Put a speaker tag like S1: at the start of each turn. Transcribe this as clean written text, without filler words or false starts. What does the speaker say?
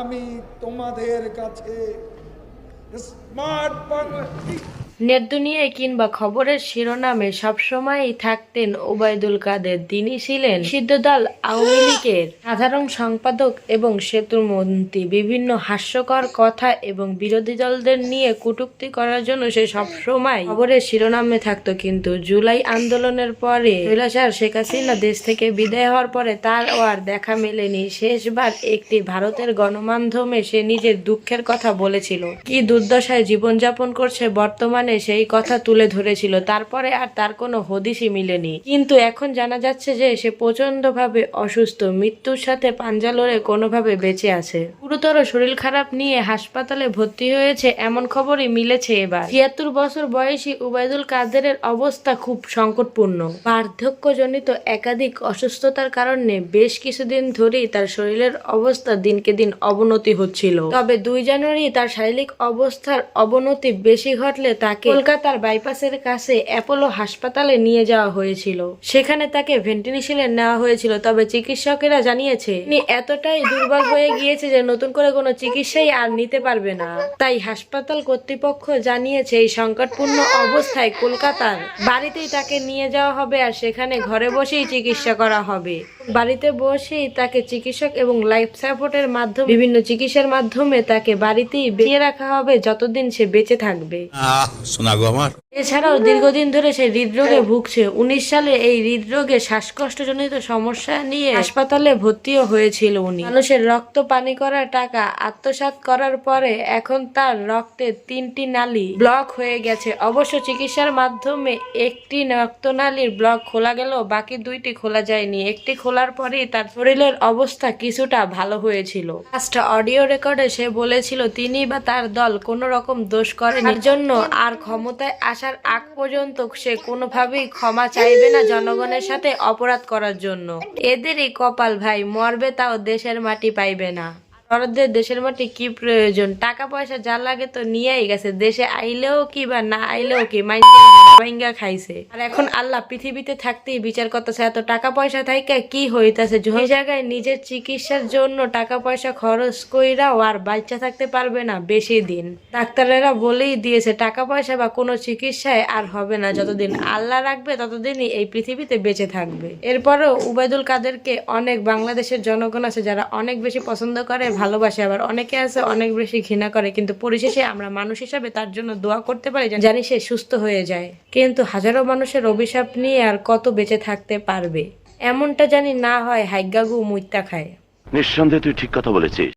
S1: আমি তোমাদের কাছে স্মার্ট বাংলা
S2: নেট দুনিয়ায় কিংবা খবরের শিরোনামে সবসময়ই থাকতেন ওবায়দুল কাদের। তিনি ছিলেন নিষিদ্ধ দল আওয়ামী লীগের সাধারণ সম্পাদক এবং সেতুর মন্ত্রী। বিভিন্ন হাস্যকর কথা এবং বিরোধী দলদের নিয়ে কটূক্তি করার জন্য সে সবসময় খবরের শিরোনামে থাকতো। কিন্তু জুলাই আন্দোলনের পরে স্বৈরাচার শেখ হাসিনা দেশ থেকে বিদায় হওয়ার পরে তার আর দেখা মেলেনি। শেষবার একটি ভারতের গণমাধ্যমে সে নিজের দুঃখের কথা বলেছিল, কি দুর্দশায় জীবনযাপন করছে বর্তমানে সেই কথা তুলে ধরেছিল। তারপরে আর তার কোনো হদিশই মিলেনি। কিন্তু এখন জানা যাচ্ছে যে সে প্রচন্ডভাবে অসুস্থ, মৃত্যুর সাথে পাঞ্জা লড়ে কোনোভাবে বেঁচে আছে। গুরুতর শরীর খারাপ নিয়ে হাসপাতালে ভর্তি হয়েছে এমন খবরই মিলেছে এবার। ৭৬ বছর বয়সী ওবায়দুল কাদেরের অবস্থা খুব সংকটপূর্ণ। বার্ধক্যজনিত একাধিক অসুস্থতার কারণে বেশ কিছুদিন ধরেই তার শরীরের অবস্থা দিনকে দিন অবনতি হচ্ছিল। তবে ২ জানুয়ারি তার শারীরিক অবস্থার অবনতি বেশি ঘটলে তাকে কলকাতার বাইপাসের কাছে অ্যাপোলো হাসপাতালে নিয়ে যাওয়া হয়েছিল। সেখানে তাকে ভেন্টিলেশনে নেওয়া হয়েছিল। তবে চিকিৎসকেরা জানিয়েছে তিনি এতটাই দুর্বল হয়ে গিয়েছে যে নতুন করে কোনো চিকিৎসাই আর নিতে পারবে না। তাই হাসপাতাল কর্তৃপক্ষ জানিয়েছে এই সংকটপূর্ণ অবস্থায় কলকাতার বাড়িতেই তাকে নিয়ে যাওয়া হবে আর সেখানে ঘরে বসেই চিকিৎসা করা হবে। বাড়িতে বসেই তাকে চিকিৎসক এবং লাইফ সাপোর্টের মাধ্যমে বিভিন্ন চিকিৎসার মাধ্যমে তাকে বাড়িতেই বেঁচে রাখা হবে যতদিন সে বেঁচে থাকবে।
S3: শোনা গো আমার।
S2: এছাড়াও দীর্ঘদিন ধরে সে হৃদরোগে ভুগছে। ১৯ সালে এই হৃদরোগে শ্বাসকষ্টজনিত সমস্যা নিয়ে হাসপাতালে ভর্তিও হয়েছিল উনি। মানুষের রক্ত পানি করার টাকা আত্মসাৎ করার পরে এখন তার রক্তে ৩টি নালী ব্লক হয়ে গেছে। অবশ্য চিকিৎসার মাধ্যমে একটি রক্তনালীর ব্লক খোলা গেল, বাকি ২টি খোলা যায়নি। একটি খোলার পরেই তার শরীরের অবস্থা কিছুটা ভালো হয়েছিল। লাস্ট অডিও রেকর্ডে সে বলেছিল তিনি বা তার দল কোনো রকম দোষ করেনি, এর জন্য আর ক্ষমতায় আসার আগ পর্যন্ত সে কোনোভাবেই ক্ষমা চাইবে না জনগণের সাথে অপরাধ করার জন্য। এদেরই কপাল ভাই, মরবে তাও দেশের মাটি পাইবে না। ভারতদের দেশের মাটি কি প্রয়োজন? টাকা পয়সা যা লাগে তো নিয়েই গেছে। দেশে আইলেও কি বা না আইলেও কি, মাইন্ডা খাইছে। আর এখন আল্লাহ পৃথিবীতে থাকতেই বিচার করতেছে। এত টাকা পয়সা থাইকা কি হইতাছে? ওই জায়গায় নিজের চিকিৎসার জন্য টাকা পয়সা খরচ কইরাও আর বাচ্চা থাকতে পারবে না বেশি দিন। ডাক্তারেরা বলেই দিয়েছে টাকা পয়সা বা কোনো চিকিৎসায় আর হবে না। যতদিন আল্লাহ রাখবে ততদিনই এই পৃথিবীতে বেঁচে থাকবে। এরপরেও ওবায়দুল কাদেরকে অনেক বাংলাদেশের জনগণ আছে যারা অনেক বেশি পছন্দ করে, ভালোবাসে, আবার অনেকে আছে অনেক বেশি ঘৃণা করে। কিন্তু পরিশেষে আমরা মানুষ হিসাবে তার জন্য দোয়া করতে পারি, জানি সে সুস্থ হয়ে যায়। কিন্তু হাজারো মানুষের অভিশাপ নিয়ে আর কত বেঁচে থাকতে পারবে? এমনটা জানি না হয় হাইগাগু মুইত্তা খায়।
S4: নিঃসন্দেহে তুই ঠিক কথা বলেছিস।